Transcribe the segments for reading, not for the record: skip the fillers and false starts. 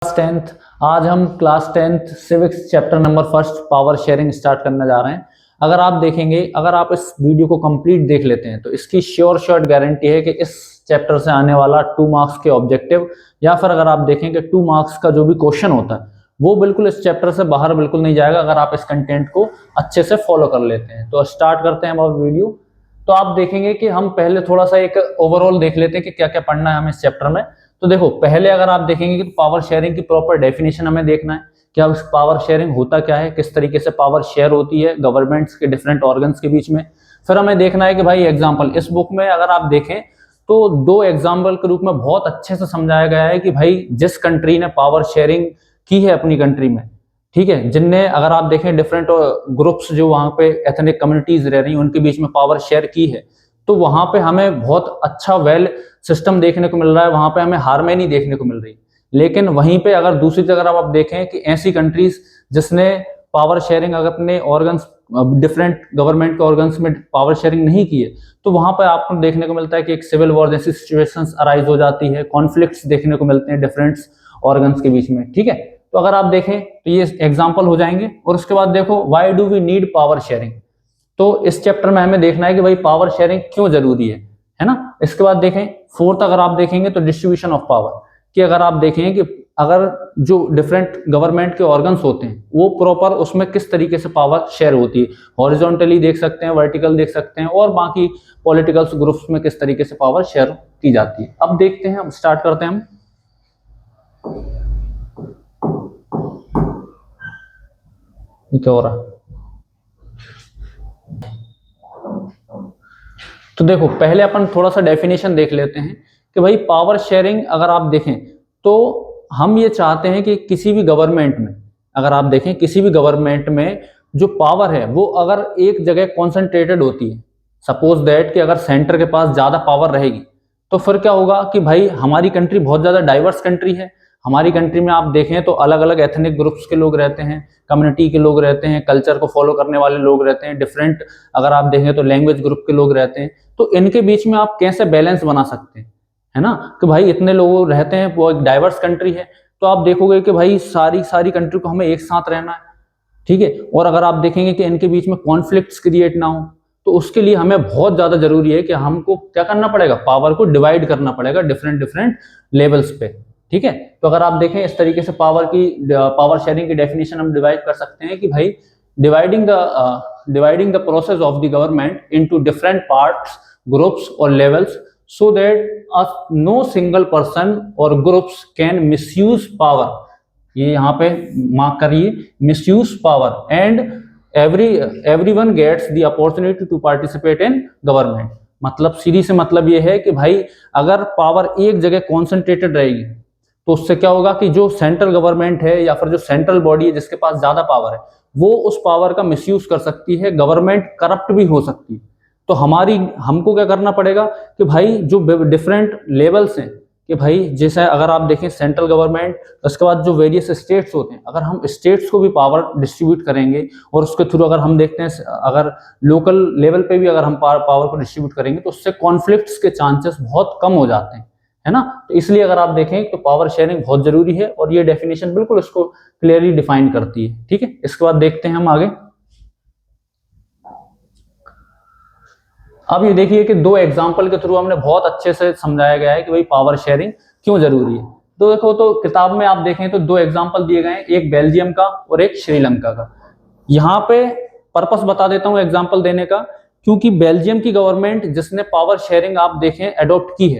Class 10th। आज हम class 10th civics chapter number first power sharing start करने जा रहे हैं। अगर आप देखेंगे, अगर आप इस वीडियो को कंप्लीट देख लेते हैं तो इसकी श्योर शॉर्ट गारंटी है कि इस चैप्टर से आने वाला 2 मार्क्स के ऑब्जेक्टिव या फिर अगर आप देखें कि 2 मार्क्स का जो भी क्वेश्चन होता है वो बिल्कुल इस चैप्टर से बाहर बिल्कुल नहीं जाएगा अगर आप इस कंटेंट को अच्छे से फॉलो कर लेते हैं। तो स्टार्ट करते हैं अब वीडियो। तो आप देखेंगे कि हम पहले थोड़ा सा एक ओवरऑल देख लेते हैं कि क्या क्या पढ़ना है हमें इस चैप्टर में। तो देखो, पहले अगर आप देखेंगे कि पावर शेयरिंग की प्रॉपर डेफिनेशन हमें देखना है, क्या पावर शेयरिंग होता क्या है, किस तरीके से पावर शेयर होती है गवर्नमेंट्स के डिफरेंट ऑर्गन्स के बीच में। फिर हमें देखना है कि भाई एग्जांपल, इस बुक में अगर आप देखें तो 2 एग्जांपल के रूप में बहुत अच्छे से समझाया गया है कि भाई जिस कंट्री ने पावर शेयरिंग की है अपनी कंट्री में, ठीक है, जिनने अगर आप देखें डिफरेंट ग्रुप्स जो वहां पे एथनिक कम्युनिटीज रह रही हैं उनके बीच में पावर शेयर की है, तो वहां पे हमें बहुत अच्छा वेल सिस्टम देखने को मिल रहा है, वहां पे हमें हार्मनी देखने को मिल रही है। लेकिन वहीं पे अगर दूसरी जगह आप देखें कि ऐसी कंट्रीज जिसने पावर शेयरिंग अगर अपने ऑर्गन्स डिफरेंट गवर्नमेंट के ऑर्गन्स में पावर शेयरिंग नहीं की है, तो वहां पर आपको देखने को मिलता है कि एक सिविल वॉर जैसी सिचुएशंस अराइज हो जाती है, कॉन्फ्लिक्ट्स देखने को मिलते हैं डिफरेंट ऑर्गन्स के बीच में। ठीक है, तो अगर आप देखें तो ये एग्जाम्पल हो जाएंगे। और उसके बाद देखो, why do we need power sharing. तो इस चैप्टर में हमें देखना है कि भाई पावर शेयरिंग क्यों जरूरी है ना। इसके बाद देखें फोर्थ, अगर आप देखेंगे तो डिस्ट्रीब्यूशन ऑफ पावर, कि अगर आप देखें कि अगर जो डिफरेंट गवर्नमेंट के ऑर्गन्स होते हैं वो प्रॉपर उसमें किस तरीके से पावर शेयर होती है, हॉरिजॉन्टली देख सकते हैं, वर्टिकल देख सकते हैं, और बाकी पॉलिटिकल ग्रुप्स में किस तरीके से पावर शेयर की जाती है। अब देखते हैं, अब स्टार्ट करते हैं हम। क्या हो रहा है? तो देखो, पहले अपन थोड़ा सा डेफिनेशन देख लेते हैं कि भाई पावर शेयरिंग अगर आप देखें तो हम ये चाहते हैं कि किसी भी गवर्नमेंट में, अगर आप देखें किसी भी गवर्नमेंट में जो पावर है वो अगर एक जगह कॉन्सेंट्रेटेड होती है, सपोज दैट कि अगर सेंटर के पास ज्यादा पावर रहेगी तो फिर क्या होगा कि भाई हमारी कंट्री बहुत ज्यादा डाइवर्स कंट्री है। हमारी कंट्री में आप देखें तो अलग अलग एथनिक ग्रुप्स के लोग रहते हैं, कम्युनिटी के लोग रहते हैं, कल्चर को फॉलो करने वाले लोग रहते हैं, डिफरेंट अगर आप देखें तो लैंग्वेज ग्रुप के लोग रहते हैं। तो इनके बीच में आप कैसे बैलेंस बना सकते हैं, है ना, कि भाई इतने लोग रहते हैं, वो एक डाइवर्स कंट्री है, तो आप देखोगे कि भाई सारी कंट्री को हमें एक साथ रहना है, ठीक है। और अगर आप देखेंगे कि इनके बीच में कॉन्फ्लिक्ट्स क्रिएट ना हो, तो उसके लिए हमें बहुत ज्यादा जरूरी है कि हमको क्या करना पड़ेगा, पावर को डिवाइड करना पड़ेगा डिफरेंट लेवल्स पे। ठीक है, तो अगर आप देखें इस तरीके से पावर शेयरिंग की डेफिनेशन हम डिवाइड कर सकते हैं कि भाई dividing the process of the government into different parts, groups और levels, so that no single person or groups can misuse power। ये यहाँ पे मार्क करिए, misuse power and everyone gets the opportunity to participate in government। मतलब सीधी से मतलब ये है कि भाई अगर पावर एक जगह कॉन्सेंट्रेटेड रहेगी तो उससे क्या होगा कि जो सेंट्रल गवर्नमेंट है या फिर जो सेंट्रल बॉडी है जिसके पास ज्यादा पावर है वो उस पावर का मिसयूज कर सकती है, गवर्नमेंट करप्ट भी हो सकती है। तो हमको क्या करना पड़ेगा कि भाई जो डिफरेंट लेवल्स हैं, कि भाई जैसे अगर आप देखें सेंट्रल गवर्नमेंट, उसके बाद जो वेरियस स्टेट्स होते हैं, अगर हम स्टेट्स को भी पावर डिस्ट्रीब्यूट करेंगे और उसके थ्रू अगर हम देखते हैं अगर लोकल लेवल पे भी अगर हम पावर को डिस्ट्रीब्यूट करेंगे तो उससे कॉन्फ्लिक्ट्स के चांसेस बहुत कम हो जाते हैं, है ना। तो इसलिए अगर आप देखें तो पावर शेयरिंग बहुत जरूरी है और ये डेफिनेशन बिल्कुल इसको क्लियरली डिफाइन करती है। ठीक है, इसके बाद देखते हैं हम आगे। अब ये देखिए कि 2 एग्जाम्पल के थ्रू हमने बहुत अच्छे से समझाया गया है कि भाई पावर शेयरिंग क्यों जरूरी है। तो देखो, तो किताब में आप देखें तो 2 एग्जाम्पल दिए गए हैं, एक बेल्जियम का और एक श्रीलंका का। यहाँ पे पर्पस बता देता हूँ एग्जाम्पल देने का, क्योंकि बेल्जियम की गवर्नमेंट जिसने पावर शेयरिंग आप देखें एडॉप्ट की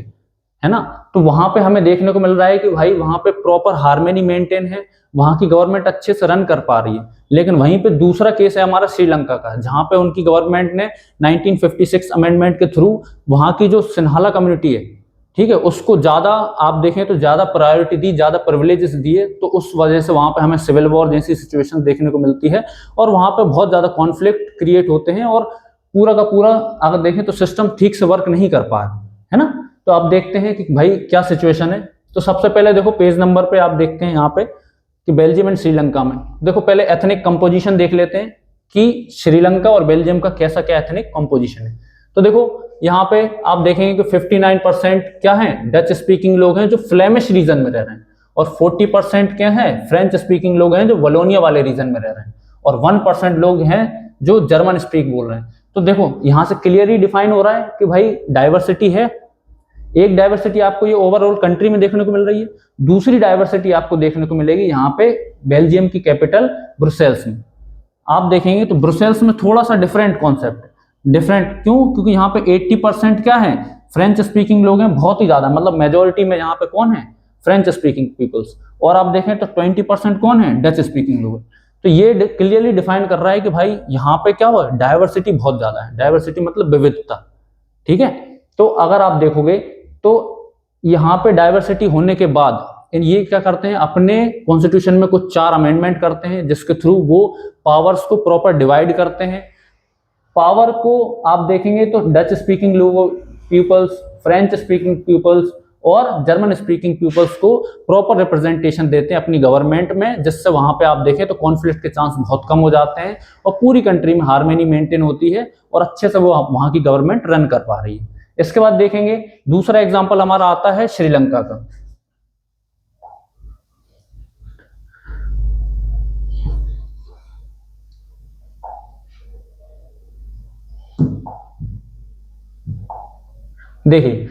है ना, तो वहां पे हमें देखने को मिल रहा है कि भाई वहां पे प्रॉपर हार्मनी मेंटेन है, वहां की गवर्नमेंट अच्छे से रन कर पा रही है। लेकिन वहीं पे दूसरा केस है हमारा श्रीलंका का, जहां पे उनकी गवर्नमेंट ने 1956 अमेंडमेंट के थ्रू वहां की जो सिन्हाला कम्युनिटी है, ठीक है, उसको ज्यादा आप देखें तो ज्यादा प्रायोरिटी दी, ज्यादा प्रिविलेजेस दिए, तो उस वजह से वहां पे हमें सिविल वॉर जैसी सिचुएशन देखने को मिलती है और वहां पे बहुत ज्यादा कॉन्फ्लिक्ट क्रिएट होते हैं और पूरा का पूरा अगर देखें तो सिस्टम ठीक से वर्क नहीं कर पा रहा है ना। तो आप देखते हैं कि भाई क्या सिचुएशन है। तो सबसे पहले देखो पेज नंबर पे आप देखते हैं यहाँ पे कि बेल्जियम एंड श्रीलंका में, देखो पहले एथनिक कंपोजिशन देख लेते हैं कि श्रीलंका और बेल्जियम का कैसा क्या एथनिक कंपोजिशन है। तो देखो यहाँ पे आप देखेंगे कि 59% क्या है, डच स्पीकिंग लोग हैं जो फ्लेमिश रीजन में रह रहे हैं, और 40% क्या है फ्रेंच स्पीकिंग लोग हैं जो वलोनिया वाले रीजन में रह रहे हैं, और 1% लोग हैं जो जर्मन स्पीक बोल रहे हैं। तो देखो यहां से क्लियरली डिफाइन हो रहा है कि भाई डाइवर्सिटी है। एक डाइवर्सिटी आपको ये ओवरऑल कंट्री में देखने को मिल रही है, दूसरी डाइवर्सिटी आपको देखने को मिलेगी यहाँ पे बेल्जियम की कैपिटल ब्रुसेल्स में। आप देखेंगे तो ब्रुसेल्स में थोड़ा सा डिफरेंट कॉन्सेप्ट है। डिफरेंट क्यों? क्योंकि यहाँ पे 80% क्या है फ्रेंच स्पीकिंग लोग हैं, बहुत ही ज्यादा, मतलब मेजोरिटी में यहाँ पे कौन है फ्रेंच स्पीकिंग पीपल्स, और आप देखें तो 20% कौन है डच स्पीकिंग लोग। तो ये क्लियरली डिफाइन कर रहा है कि भाई यहाँ पे क्या हुआ डाइवर्सिटी बहुत ज्यादा है। डाइवर्सिटी मतलब विविधता, ठीक है। तो अगर आप देखोगे तो यहाँ पे डाइवर्सिटी होने के बाद ये क्या करते हैं अपने कॉन्स्टिट्यूशन में कुछ 4 अमेंडमेंट करते हैं जिसके थ्रू वो पावर्स को प्रॉपर डिवाइड करते हैं। पावर को आप देखेंगे तो डच स्पीकिंग लोगों पीपल्स, फ्रेंच स्पीकिंग पीपल्स और जर्मन स्पीकिंग पीपल्स को प्रॉपर रिप्रेजेंटेशन देते हैं अपनी गवर्नमेंट में, जिससे वहां पे आप देखें तो कॉन्फ्लिक्ट के चांस बहुत कम हो जाते हैं और पूरी कंट्री में हार्मनी मेंटेन होती है और अच्छे से वो वहां की गवर्नमेंट रन कर पा रही है। इसके बाद देखेंगे दूसरा एग्जांपल हमारा आता है श्रीलंका का। देखिए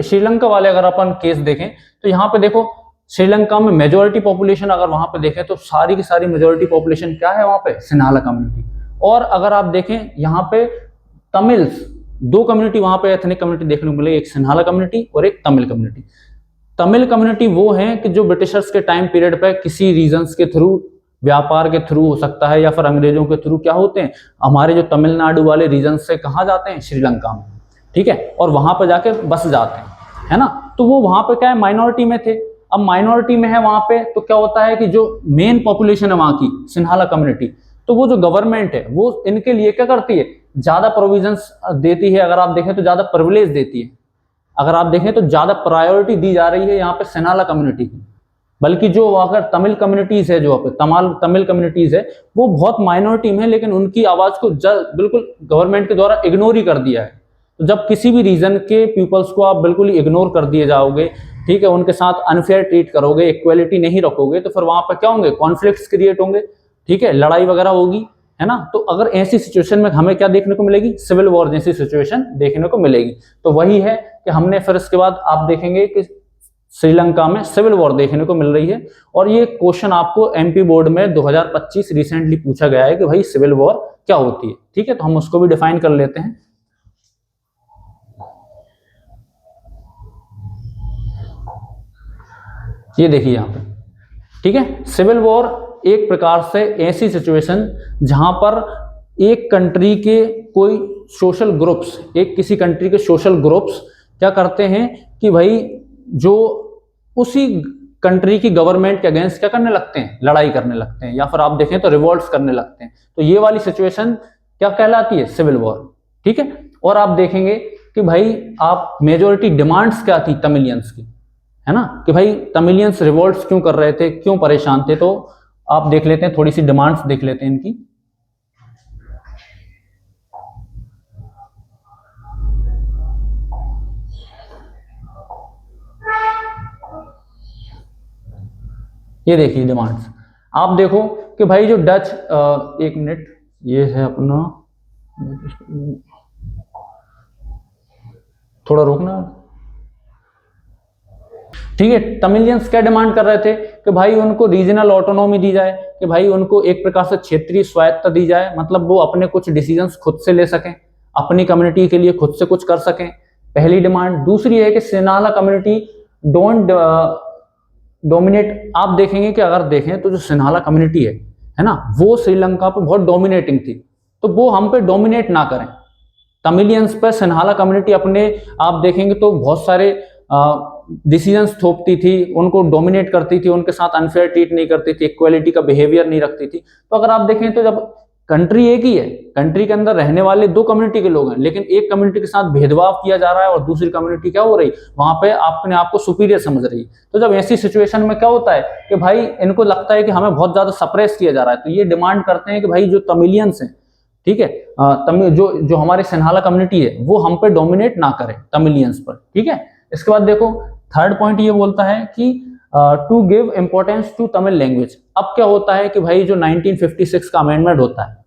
श्रीलंका वाले अगर अपन केस देखें तो यहाँ पे देखो श्रीलंका में मेजोरिटी पॉपुलेशन अगर वहां पे देखें तो सारी की सारी मेजोरिटी पॉपुलेशन क्या है वहां पे सिन्हाला कम्युनिटी। और अगर आप देखें यहाँ पे तमिल्स, 2 कम्युनिटी वहां पे एथनिक कम्युनिटी देखने को मिलेगी, एक सिन्हाला कम्युनिटी और एक तमिल कम्युनिटी। तमिल कम्युनिटी वो है कि जो ब्रिटिशर्स के टाइम पीरियड पे किसी रीजंस के थ्रू, व्यापार के थ्रू हो सकता है या फिर अंग्रेजों के थ्रू क्या होते हैं हमारे जो तमिलनाडु वाले रीजन से कहाँ जाते हैं श्रीलंका में, ठीक है, और वहां पर जाके बस जाते हैं, है ना। तो वो वहां पे क्या है माइनॉरिटी में थे। अब माइनॉरिटी में है वहां पे तो क्या होता है कि जो मेन पॉपुलेशन है वहां की सिन्हाला कम्युनिटी, तो वो जो गवर्नमेंट है वो इनके लिए क्या करती है ज्यादा प्रोविजंस देती है। अगर आप देखें तो ज्यादा प्रिविलेज देती है। अगर आप देखें तो ज्यादा प्रायोरिटी दी जा रही है यहाँ पे सिन्हाला कम्युनिटी की। बल्कि जो अगर तमिल कम्युनिटीज है, जो तमिल कम्युनिटीज है वो बहुत माइनॉरिटी में है, लेकिन उनकी आवाज को बिल्कुल गवर्नमेंट के द्वारा इग्नोर ही कर दिया है। तो जब किसी भी रीजन के पीपल्स को आप बिल्कुल ही इग्नोर कर दिए जाओगे, ठीक है, उनके साथ अनफेयर ट्रीट करोगे, इक्वालिटी नहीं रखोगे, तो फिर वहां पर क्या होंगे कॉन्फ्लिक्ट्स क्रिएट होंगे, ठीक है, लड़ाई वगैरह होगी, है ना। तो अगर ऐसी सिचुएशन में हमें क्या देखने को मिलेगी सिविल वॉर जैसी सिचुएशन देखने को मिलेगी। तो वही है कि हमने फिर इसके बाद आप देखेंगे कि श्रीलंका में सिविल वॉर देखने को मिल रही है। और ये क्वेश्चन आपको एमपी बोर्ड में 2025 रिसेंटली पूछा गया है कि भाई सिविल वॉर क्या होती है, ठीक है, तो हम उसको भी डिफाइन कर लेते हैं। ये देखिए यहाँ पे, ठीक है, सिविल वॉर एक प्रकार से ऐसी सिचुएशन जहां पर एक कंट्री के कोई सोशल ग्रुप्स, एक किसी कंट्री के सोशल ग्रुप्स क्या करते हैं कि भाई जो उसी कंट्री की गवर्नमेंट के अगेंस्ट क्या करने लगते हैं लड़ाई करने लगते हैं, या फिर आप देखें तो रिवॉल्ट्स करने लगते हैं। तो ये वाली सिचुएशन क्या कहलाती है सिविल वॉर, ठीक है। और आप देखेंगे कि भाई आप मेजोरिटी डिमांड्स क्या थी तमिलियंस की, है ना, कि भाई तमिलियंस रिवॉल्ट्स क्यों कर रहे थे, क्यों परेशान थे। तो आप देख लेते हैं, थोड़ी सी डिमांड्स देख लेते हैं इनकी। ये देखिए डिमांड्स, आप देखो कि भाई जो डच, एक मिनट, ये है अपना, थोड़ा रुकना, ठीक है। तमिलियंस क्या डिमांड कर रहे थे कि भाई उनको रीजनल ऑटोनॉमी दी जाए, कि भाई उनको एक प्रकार से क्षेत्रीय स्वायत्तता दी जाए, मतलब वो अपने कुछ डिसीजंस खुद से ले सकें, अपनी कम्युनिटी के लिए खुद से कुछ कर सकें, पहली डिमांड। दूसरी है कि सिन्हाला कम्युनिटी डोंट डोमिनेट। आप देखेंगे कि अगर देखें तो जो सिन्हाला कम्युनिटी है ना, वो श्रीलंका पर बहुत डोमिनेटिंग थी, तो वो हम पे डोमिनेट ना करें तमिलियंस पे। सिन्हाला कम्युनिटी अपने आप देखेंगे तो बहुत सारे डिसीजंस थोपती थी, उनको डोमिनेट करती थी, उनके साथ अनफेयर ट्रीट नहीं करती थी, इक्वालिटी का बिहेवियर नहीं रखती थी। तो अगर आप देखें तो जब कंट्री एक ही है, कंट्री के अंदर रहने वाले 2 कम्युनिटी के लोग हैं, लेकिन एक कम्युनिटी के साथ भेदभाव किया जा रहा है और दूसरी कम्युनिटी क्या हो रही वहां पे अपने आप को सुपीरियर समझ रही। तो जब ऐसी सिचुएशन में क्या होता है कि भाई इनको लगता है कि हमें बहुत ज्यादा सप्रेस किया जा रहा है, तो ये डिमांड करते हैं कि भाई जो तमिलियंस हैं, ठीक है, तमिल जो हमारे सिन्हाला कम्युनिटी है वो हम पे डोमिनेट ना करे तमिलियंस पर, ठीक है। इसके बाद देखो थर्ड पॉइंट ये बोलता है कि to give importance to Tamil language. अब क्या होता है कि भाई जो 1956 का अमेंडमेंट होता है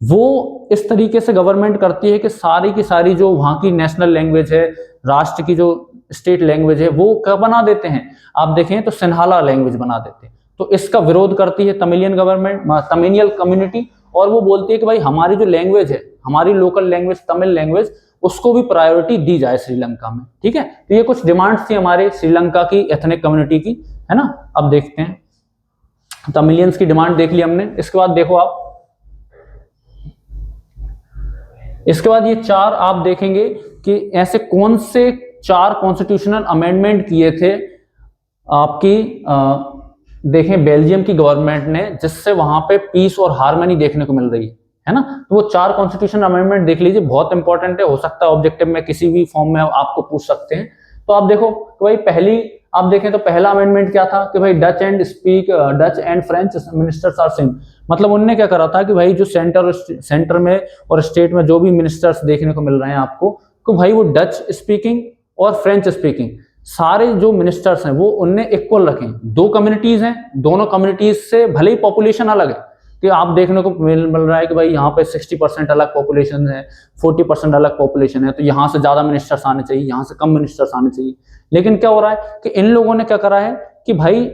वो इस तरीके से गवर्नमेंट करती है कि सारी की सारी जो वहाँ की नेशनल लैंग्वेज है, राष्ट्र की जो स्टेट लैंग्वेज है, वो क्या बना देते हैं, आप देखें तो सिन्हाला लैंग्वेज बना देते हैं। तो इसका विरोध करती है तमिलियन गवर्नमेंट, तमिलियन कम्युनिटी, और वो बोलती है कि भाई हमारी जो लैंग्वेज है, हमारी लोकल लैंग्वेज तमिल लैंग्वेज, उसको भी प्रायोरिटी दी जाए श्रीलंका में। ठीक है, तो ये कुछ डिमांड्स थी हमारे श्रीलंका की एथनिक कम्युनिटी की, है ना। अब देखते हैं तमिलियंस की डिमांड देख ली हमने। इसके बाद देखो आप, इसके बाद ये चार आप देखेंगे कि ऐसे कौन से चार कॉन्स्टिट्यूशनल अमेंडमेंट किए थे आपकी देखें बेल्जियम की गवर्नमेंट ने, जिससे वहां पे पीस और हार्मनी देखने को मिल रही है ना। तो वो चार कॉन्स्टिट्यूशनल अमेंडमेंट देख लीजिए, बहुत इंपॉर्टेंट है, हो सकता है ऑब्जेक्टिव में किसी भी फॉर्म में आपको पूछ सकते हैं। तो आप देखो कि भाई पहली आप देखें तो पहला अमेंडमेंट क्या था कि भाई Dutch and French ministers are same. मतलब उनने क्या करा था कि भाई जो सेंटर में और स्टेट में जो भी मिनिस्टर्स देखने को मिल रहे हैं आपको, तो भाई वो डच स्पीकिंग और फ्रेंच स्पीकिंग सारे जो मिनिस्टर्स हैं वो उनने इक्वल रखें। दो कम्युनिटीज हैं, दोनों कम्युनिटीज से भले ही पॉपुलेशन अलग है, कि आप देखने को मिल रहा है कि भाई यहाँ पे 60% अलग पॉपुलेशन है, 40% अलग पॉपुलेशन है, तो यहाँ से ज्यादा मिनिस्टर्स आने चाहिए, यहाँ से कम मिनिस्टर्स आने चाहिए। लेकिन क्या हो रहा है कि इन लोगों ने क्या करा है कि भाई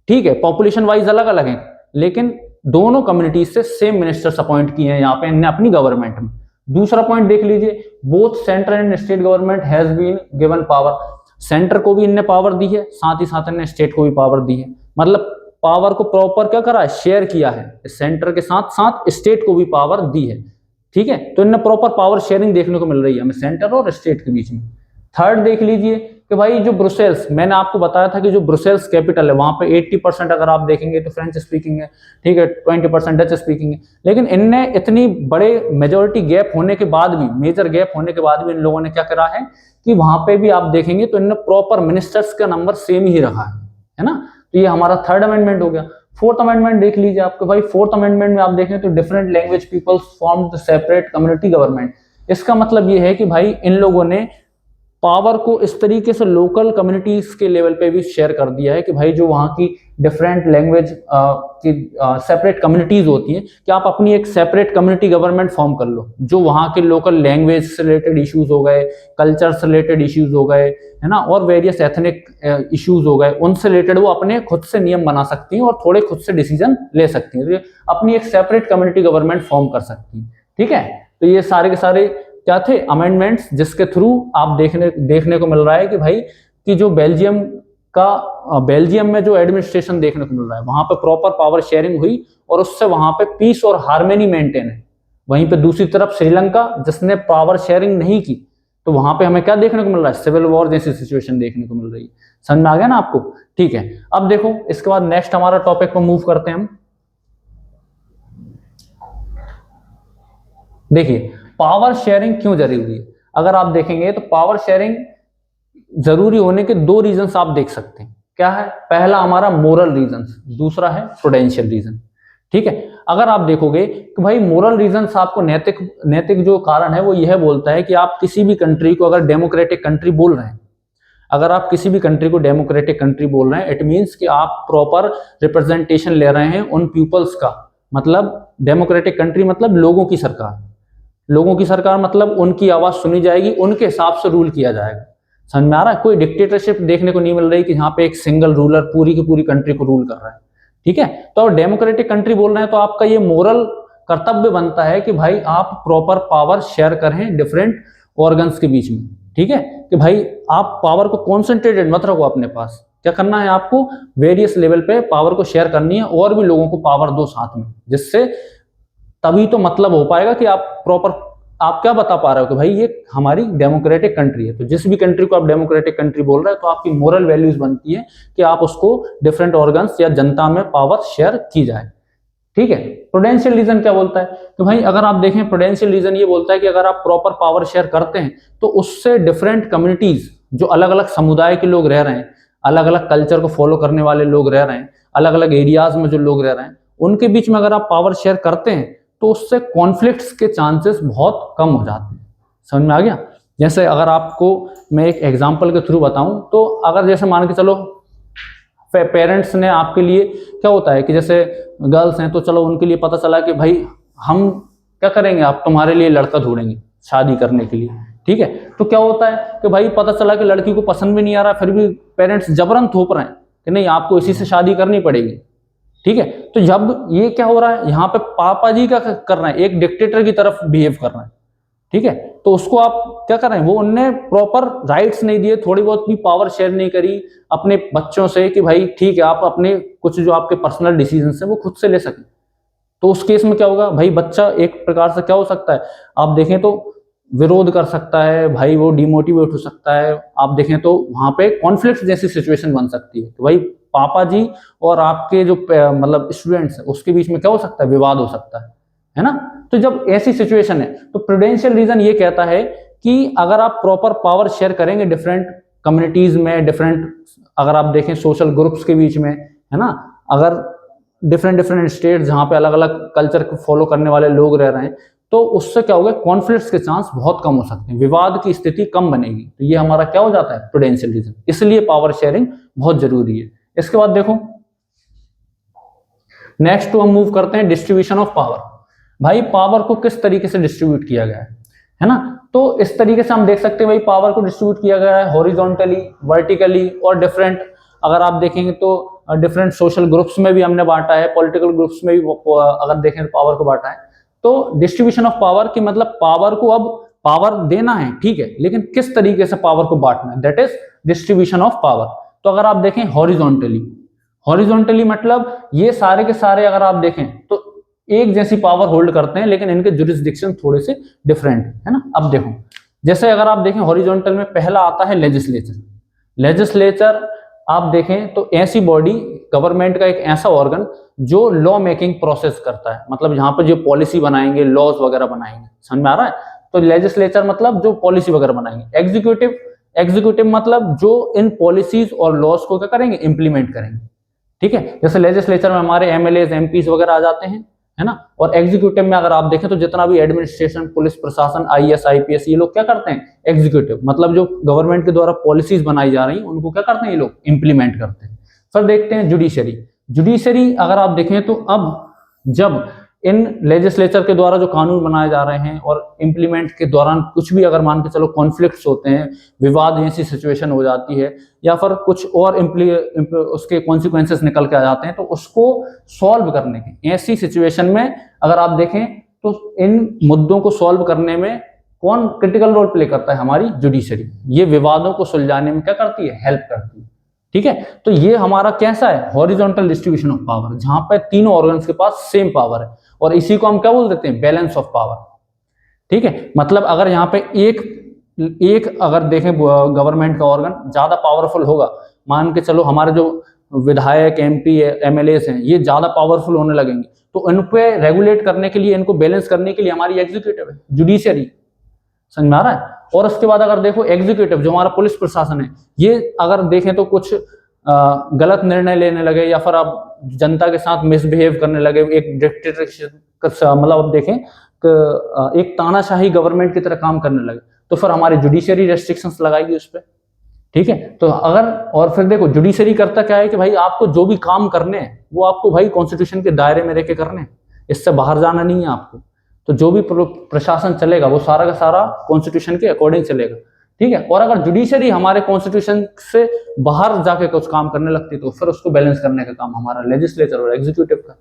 ठीक है पॉपुलेशन वाइज अलग अलग है, लेकिन दोनों कम्युनिटीज से सेम मिनिस्टर्स अपॉइंट किए हैं यहाँ पे इनने अपनी गवर्नमेंट में। दूसरा पॉइंट देख लीजिए, both central and state government has been given power. Centre को भी इनने पावर दी है, साथ ही साथ इनने स्टेट को भी पावर दी है। मतलब पावर को प्रॉपर क्या करा है, शेयर किया है, सेंटर के साथ साथ स्टेट को भी पावर दी है। ठीक है, तो इनने प्रॉपर पावर शेयरिंग देखने को मिल रही है हमें सेंटर और स्टेट के बीच में। थर्ड देख लीजिए कि भाई जो ब्रुसेल्स, मैंने आपको बताया था कि जो ब्रुसेल्स कैपिटल है वहां पे 80% अगर आप देखेंगे तो फ्रेंच स्पीकिंग है, ठीक है, 20% डच स्पीकिंग है। लेकिन इनने इतनी बड़े मेजोरिटी गैप होने के बाद भी, मेजर गैप होने के बाद भी इन लोगों ने क्या करा है कि वहां पे भी आप देखेंगे तो इनने प्रॉपर मिनिस्टर्स का नंबर सेम ही रखा है ना। तो ये हमारा थर्ड अमेंडमेंट हो गया। फोर्थ अमेंडमेंट देख लीजिए आपको, भाई फोर्थ अमेंडमेंट में आप देखें तो different language peoples form the separate community government. इसका मतलब ये है कि भाई इन लोगों ने पावर को इस तरीके से लोकल कम्युनिटीज के लेवल पे भी शेयर कर दिया है कि भाई जो वहाँ की डिफरेंट लैंग्वेज की सेपरेट कम्युनिटीज होती हैं, कि आप अपनी एक सेपरेट कम्युनिटी गवर्नमेंट फॉर्म कर लो, जो वहाँ के लोकल लैंग्वेज से रिलेटेड इश्यूज हो गए, कल्चर से रिलेटेड इश्यूज हो गए, है ना, और वेरियस एथनिक इश्यूज हो गए, उनसे रिलेटेड वो अपने खुद से नियम बना सकती हैं और थोड़े खुद से डिसीजन ले सकती हैं, तो अपनी एक सेपरेट कम्युनिटी गवर्नमेंट फॉर्म कर सकती हैं। ठीक है, तो ये सारे के सारे क्या थे अमेंडमेंट्स, जिसके थ्रू आप देखने को मिल रहा है कि भाई कि जो बेल्जियम में जो एडमिनिस्ट्रेशन देखने को मिल रहा है वहां पे प्रॉपर पावर शेयरिंग हुई और उससे वहां पे पीस और हार्मनी मेंटेन है। वहीं पे दूसरी तरफ श्रीलंका जिसने पावर शेयरिंग नहीं की, तो वहां पे हमें क्या देखने को मिल रहा है, सिविल वॉर जैसी सिचुएशन देखने को मिल रही है। समझ में आ गया ना आपको? ठीक है, अब देखो इसके बाद नेक्स्ट हमारा टॉपिक पर मूव करते हैं हम। देखिए पावर शेयरिंग क्यों जरूरी है। अगर आप देखेंगे तो पावर शेयरिंग जरूरी होने के दो रीजंस आप देख सकते हैं। क्या है? पहला हमारा मोरल रीजन, दूसरा है प्रूडेंशियल रीजन। ठीक है, अगर आप देखोगे कि भाई मोरल रीजंस आपको नैतिक जो कारण है वो यह बोलता है कि आप किसी भी कंट्री को अगर डेमोक्रेटिक कंट्री बोल रहे हैं, अगर आप किसी भी कंट्री को डेमोक्रेटिक कंट्री बोल रहे हैं, इट मीन्स कि आप प्रॉपर रिप्रेजेंटेशन ले रहे हैं उन पीपल्स का। मतलब डेमोक्रेटिक कंट्री मतलब लोगों की सरकार, लोगों की सरकार मतलब उनकी आवाज सुनी जाएगी, उनके हिसाब से रूल किया जाएगा। समझ में आ रहा है? कोई डिक्टेटरशिप देखने को नहीं मिल रही कि यहाँ पे एक सिंगल रूलर पूरी की पूरी कंट्री को रूल कर रहा है। ठीक है, तो अगर डेमोक्रेटिक कंट्री बोल रहे हैं तो आपका ये मोरल कर्तव्य बनता है कि भाई आप प्रॉपर पावर शेयर करें डिफरेंट ऑर्गन्स के बीच में। ठीक है, कि भाई आप पावर को कॉन्सेंट्रेटेड मत रखो अपने पास, क्या करना है आपको वेरियस लेवल पे पावर को शेयर करनी है और भी लोगों को पावर दो साथ में, जिससे तभी तो मतलब हो पाएगा कि आप प्रॉपर आप क्या बता पा रहे हो कि भाई ये हमारी डेमोक्रेटिक कंट्री है। तो जिस भी कंट्री को आप डेमोक्रेटिक कंट्री बोल रहे हैं तो आपकी मोरल वैल्यूज बनती है कि आप उसको डिफरेंट ऑर्गन्स या जनता में पावर शेयर की जाए। ठीक है, प्रूडेंशियल रीजन क्या बोलता है कि भाई अगर आप देखें प्रूडेंशियल रीजन ये बोलता है कि अगर आप प्रॉपर पावर शेयर करते हैं तो उससे डिफरेंट कम्युनिटीज, जो अलग अलग समुदाय के लोग रह रहे हैं, अलग अलग कल्चर को फॉलो करने वाले लोग रह रहे हैं, अलग अलग एरियाज में जो लोग रह रहे हैं, उनके बीच में अगर आप पावर शेयर करते हैं तो उससे कॉन्फ्लिक्ट्स के चांसेस बहुत कम हो जाते हैं। समझ में आ गया? जैसे अगर आपको मैं एक एग्जांपल के थ्रू बताऊं तो अगर जैसे मान के चलो पेरेंट्स ने आपके लिए क्या होता है कि जैसे गर्ल्स हैं तो चलो उनके लिए पता चला कि भाई हम क्या करेंगे, आप तुम्हारे लिए लड़का ढूंढेंगे शादी करने के लिए, ठीक है। तो क्या होता है कि भाई पता चला कि लड़की को पसंद भी नहीं आ रहा, फिर भी पेरेंट्स जबरन थोप रहे हैं कि नहीं आपको इसी से शादी करनी पड़ेगी, ठीक है। तो जब ये क्या हो रहा है, यहाँ पे पापा जी का कर रहे हैं, एक डिक्टेटर की तरफ बिहेव कर रहे हैं, ठीक है। तो उसको आप क्या कर रहे हैं, वो उनने प्रॉपर राइट्स नहीं दिए, थोड़ी बहुत भी पावर शेयर नहीं करी अपने बच्चों से कि भाई ठीक है आप अपने कुछ जो आपके पर्सनल डिसीजन है वो खुद से ले सकें। तो उस केस में क्या होगा भाई, बच्चा एक प्रकार से क्या हो सकता है, आप देखें तो विरोध कर सकता है भाई, वो डिमोटिवेट हो सकता है। आप देखें तो वहां पे कॉन्फ्लिक्ट जैसी सिचुएशन बन सकती है कि भाई पापा जी और आपके जो मतलब स्टूडेंट्स है उसके बीच में क्या हो सकता है, विवाद हो सकता है ना। तो जब ऐसी सिचुएशन है तो प्रूडेंशियल रीजन ये कहता है कि अगर आप प्रॉपर पावर शेयर करेंगे डिफरेंट कम्युनिटीज में, डिफरेंट अगर आप देखें सोशल ग्रुप्स के बीच में, है ना, अगर डिफरेंट स्टेट जहां पे अलग अलग कल्चर को फॉलो करने वाले लोग रह रहे हैं, तो उससे क्या होगा, कॉन्फ्लिक्ट्स के चांस बहुत कम हो सकते हैं, विवाद की स्थिति कम बनेगी। तो ये हमारा क्या हो जाता है, प्रूडेंशियल रीजन। इसलिए पावर शेयरिंग बहुत जरूरी है। इसके बाद देखो नेक्स्ट हम मूव करते हैं डिस्ट्रीब्यूशन ऑफ पावर। भाई पावर को किस तरीके से डिस्ट्रीब्यूट किया गया है ना। तो इस तरीके से हम देख सकते हैं भाई पावर को डिस्ट्रीब्यूट किया गया है हॉरिजॉन्टली, वर्टिकली और डिफरेंट, अगर आप देखेंगे तो डिफरेंट सोशल ग्रुप्स में भी हमने बांटा है, पॉलिटिकल ग्रुप्स में भी अगर देखें तो पावर को बांटा है। तो डिस्ट्रीब्यूशन ऑफ पावर की मतलब पावर को अब पावर देना है, ठीक है, लेकिन किस तरीके से पावर को बांटना है, that is distribution of power. तो अगर आप देखें हॉरिजॉन्टली मतलब ये सारे के सारे अगर आप देखें तो एक जैसी पावर होल्ड करते हैं, लेकिन इनके जुरिस्डिक्शन थोड़े से डिफरेंट है ना। अब देखो जैसे अगर आप देखें हॉरिजॉन्टल में पहला आता है लेजिस्लेचर। आप देखें तो ऐसी बॉडी, गवर्नमेंट का एक ऐसा ऑर्गन जो लॉ मेकिंग प्रोसेस करता है, मतलब यहाँ पर जो पॉलिसी बनाएंगे, लॉज वगैरह बनाएंगे, समझ में आ रहा है। तो लेजिस्लेचर मतलब जो पॉलिसी वगैरह बनाएंगे। एग्जीक्यूटिव मतलब जो इन पॉलिसीज और लॉज को क्या करेंगे, इंप्लीमेंट करेंगे, ठीक है। जैसे लेजिस्लेचर में हमारे एमएलए एमपीज वगैरह आ जाते हैं, है ना। और एग्जीक्यूटिव में अगर आप देखें तो जितना भी एडमिनिस्ट्रेशन, पुलिस प्रशासन, आईएएस आईपीएस, ये लोग क्या करते हैं, एग्जीक्यूटिव मतलब जो गवर्नमेंट के द्वारा पॉलिसीज बनाई जा रही हैं उनको क्या करते हैं ये लोग, इंप्लीमेंट करते हैं। फिर देखते हैं जुडिशरी अगर आप देखें तो अब जब इन लेजिस्लेचर के द्वारा जो कानून बनाए जा रहे हैं और इंप्लीमेंट के दौरान कुछ भी अगर मान के चलो कॉन्फ्लिक्ट्स होते हैं, विवाद जैसी सिचुएशन हो जाती है, या फिर कुछ और उसके कॉन्सिक्वेंसेस निकल के आ जाते हैं, तो उसको सॉल्व करने की ऐसी सिचुएशन में अगर आप देखें तो इन मुद्दों को सॉल्व करने में कौन क्रिटिकल रोल प्ले करता है, हमारी जुडिशरी। ये विवादों को सुलझाने में क्या करती है, हेल्प करती है, ठीक है। तो ये हमारा कैसा है, हॉरिजॉन्टल डिस्ट्रीब्यूशन ऑफ पावर, जहां पर तीनों ऑर्गन्स के पास सेम पावर है, और इसी को हम क्या बोल देते हैं, बैलेंस ऑफ पावर, ठीक है। मतलब अगर यहाँ पे एक अगर देखें गवर्नमेंट का ऑर्गन ज्यादा पावरफुल होगा, मान के चलो हमारे जो विधायक, एमपी, एमएलए हैं, ये ज्यादा पावरफुल होने लगेंगे, तो इन पे रेगुलेट करने के लिए, इनको बैलेंस करने के लिए हमारी एग्जीक्यूटिव है, जुडिशरी, समझ में आ रहा है। और उसके बाद अगर देखो एग्जीक्यूटिव जो हमारा पुलिस प्रशासन है, ये अगर देखें तो कुछ गलत निर्णय लेने लगे या फिर आप जनता के साथ मिसबिहेव करने लगे, एक डिक्टेटरशिप मतलब आप देखें एक तानाशाही गवर्नमेंट की तरह काम करने लगे, तो फिर हमारी जुडिशरी रेस्ट्रिक्शंस लगाएगी उस पर, ठीक है। तो अगर और फिर देखो जुडिशरी करता क्या है कि भाई आपको जो भी काम करने हैं वो आपको भाई कॉन्स्टिट्यूशन के दायरे में रह के करने हैं, इससे बाहर जाना नहीं है आपको। तो जो भी प्रशासन चलेगा वो सारा का सारा कॉन्स्टिट्यूशन के अकॉर्डिंग चलेगा, ठीक है। और अगर जुडिशरी हमारे कॉन्स्टिट्यूशन से बाहर जाके कुछ काम करने लगती है तो फिर उसको बैलेंस करने का काम हमारा लेजिस्लेचर और एग्जीक्यूटिव का।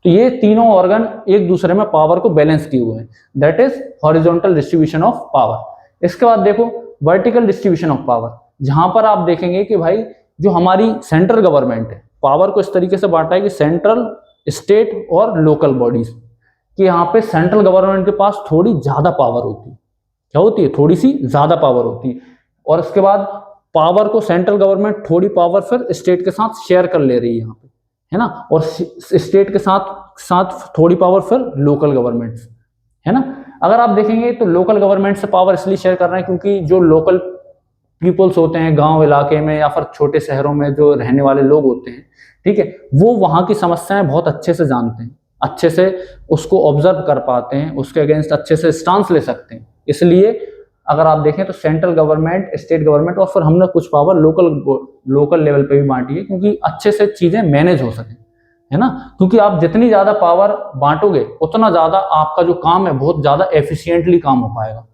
तो ये तीनों ऑर्गन एक दूसरे में पावर को बैलेंस किए हुए हैं, that is horizontal distribution of power. इसके बाद देखो वर्टिकल डिस्ट्रीब्यूशन ऑफ पावर, जहां पर आप देखेंगे कि भाई जो हमारी सेंट्रल गवर्नमेंट है, पावर को इस तरीके से बांटा है कि सेंट्रल, स्टेट और लोकल बॉडीज, कि यहाँ पे सेंट्रल गवर्नमेंट के पास थोड़ी ज्यादा पावर होती है, क्या होती है, थोड़ी सी ज्यादा पावर होती है। और इसके बाद पावर को सेंट्रल गवर्नमेंट थोड़ी पावर फिर स्टेट के साथ शेयर कर ले रही है यहाँ पे, है ना। और स्टेट के साथ थोड़ी पावर फिर लोकल गवर्नमेंट, है ना। अगर आप देखेंगे तो लोकल गवर्नमेंट से पावर इसलिए शेयर कर रहे हैं क्योंकि जो लोकल पीपल्स होते हैं गांव इलाके में या फिर छोटे शहरों में जो रहने वाले लोग होते हैं, ठीक है, वो वहां की समस्याएं बहुत अच्छे से जानते हैं, अच्छे से उसको ऑब्जर्व कर पाते हैं, उसके अगेंस्ट अच्छे से स्टांस ले सकते हैं। इसलिए अगर आप देखें तो सेंट्रल गवर्नमेंट, स्टेट गवर्नमेंट, और फिर हमने कुछ पावर लोकल लेवल पे भी बांटी है, क्योंकि अच्छे से चीजें मैनेज हो सके, है ना। क्योंकि आप जितनी ज्यादा पावर बांटोगे उतना ज्यादा आपका जो काम है बहुत ज्यादा एफिशिएंटली काम हो पाएगा।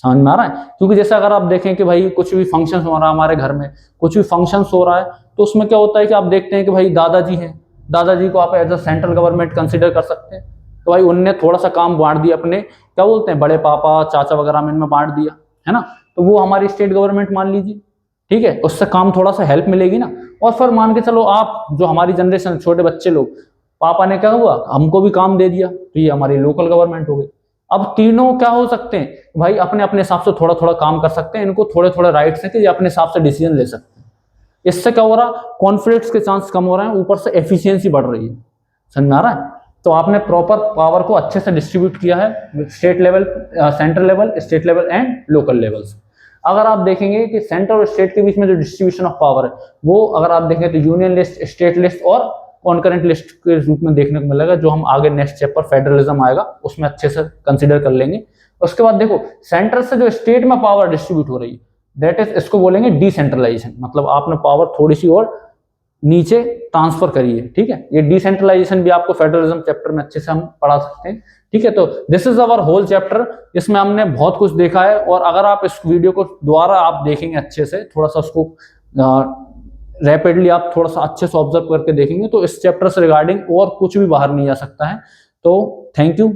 समझ में आ रहा है? क्योंकि जैसे अगर आप देखें कि भाई कुछ भी फंक्शन हो रहा है हमारे घर में, कुछ भी फंक्शन हो रहा है, तो उसमें क्या होता है कि आप देखते हैं कि भाई दादाजी हैं, दादाजी को आप as a central government consider कर सकते हैं। तो भाई उनने थोड़ा सा काम बांट दिया अपने, क्या बोलते हैं, बड़े पापा चाचा वगैरह में इनमें बांट दिया, है ना। तो वो हमारी स्टेट गवर्नमेंट मान लीजिए, ठीक है, उससे काम थोड़ा सा हेल्प मिलेगी ना। और फिर मान के चलो आप जो हमारी जनरेशन, छोटे बच्चे लोग, पापा ने क्या हुआ, हमको भी काम दे दिया, तो ये हमारी लोकल गवर्नमेंट हो गई। अब तीनों क्या हो सकते हैं भाई, अपने अपने हिसाब से थोड़ा थोड़ा काम कर सकते हैं, इनको थोड़े थोड़े राइट्स हैं कि ये अपने हिसाब से डिसीजन ले सकते हैं। इससे क्या हो रहा, कॉन्फ्लिक्ट्स के चांस कम हो रहे हैं, ऊपर से एफिशिएंसी बढ़ रही है। समझ में आ रहा है? तो आपने प्रॉपर पावर को अच्छे से डिस्ट्रीब्यूट किया है, state level, central level, state level and local levels. अगर आप देखेंगे कि सेंटर और स्टेट के बीच में जो डिस्ट्रीब्यूशन ऑफ पावर है, वो अगर आप देखें तो यूनियन लिस्ट, स्टेट लिस्ट और कॉन्करेंट लिस्ट के रूप में देखने को मिलेगा, जो हम आगे नेक्स्ट चैप्टर फेडरलिज्म आएगा उसमें अच्छे से कंसीडर कर लेंगे। उसके बाद देखो, सेंटर से जो स्टेट में पावर डिस्ट्रीब्यूट हो रही है, दैट इज, इसको बोलेंगे डिसेंट्रलाइजेशन, मतलब आपने पावर थोड़ी सी और नीचे ट्रांसफर करिए, ठीक है। ये डिसेंट्रलाइजेशन भी आपको फेडरलिज्म चैप्टर में अच्छे से हम पढ़ा सकते हैं, ठीक है। तो this is our whole chapter, इसमें हमने बहुत कुछ देखा है, और अगर आप इस वीडियो को दोबारा आप देखेंगे अच्छे से, थोड़ा सा उसको रैपिडली आप थोड़ा सा अच्छे से ऑब्जर्व करके देखेंगे, तो इस चैप्टर से रिगार्डिंग और कुछ भी बाहर नहीं आ सकता है। तो थैंक यू।